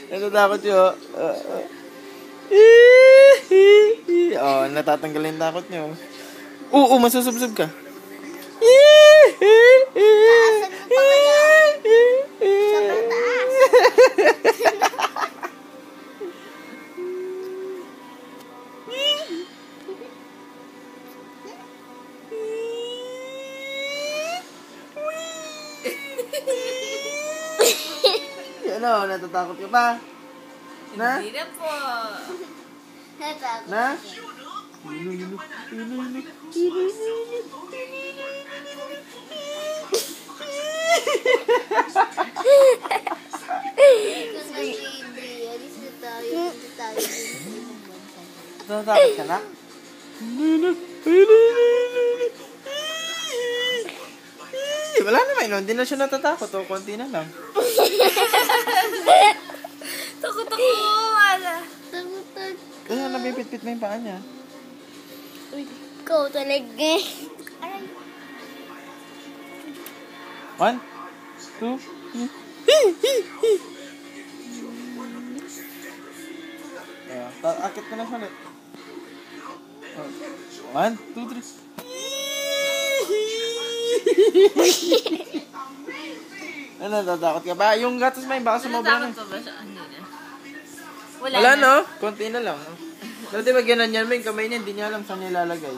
Natatakot yun. Oh, natatanggal yung takot nyo. Oo, masusubsob ka. Taasan mo pa kaya. Sobrang taas. Ano, natatakot ka pa? Na? Hindi na po. Natakot. Na? Hindi. Alis na tayo. Punta tayo. Natatakot ka na? Wala naman, no? Hindi na siya natatakot. O, konti na lang. Takot ako. Wala. Takot. Kaya nabipit-pit mo yung paa niya. Ikaw talaga. Aray. 1, 2, 3. Akit ka na siya ulit. 1, 2, 3. Ano, natatakot ka ba? Yung gatos mo, baka sumobra na. Natatakot pa ba siya? Hindi na. Wala, no? Konti na lang. Dati pag ganyan mo yung kamay niya, hindi niya alam saan niya ilalagay.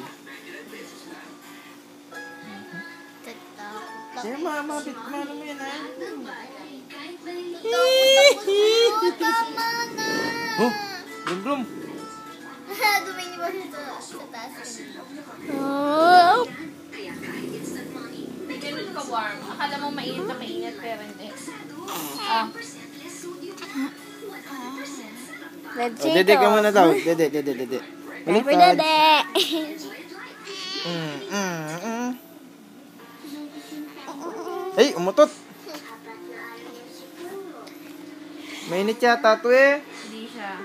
Tatakot. Kaya mamapit mo, ano mo yan, ha? Tama na. Oh, grum-grum. Dumingin mo sa taas. Ganun ka warm. Akala mo mainit na mainit, pero hindi. Ah. Oh, dede ka muna daw. Dede. Happy Dede. Hey, umutot. Mainit yata ito eh. Hindi siya.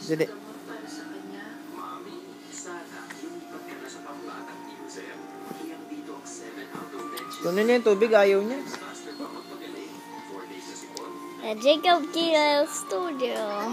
Dede. Kunin niya yung tubig, ayaw niya. Jacob Kilo Studio.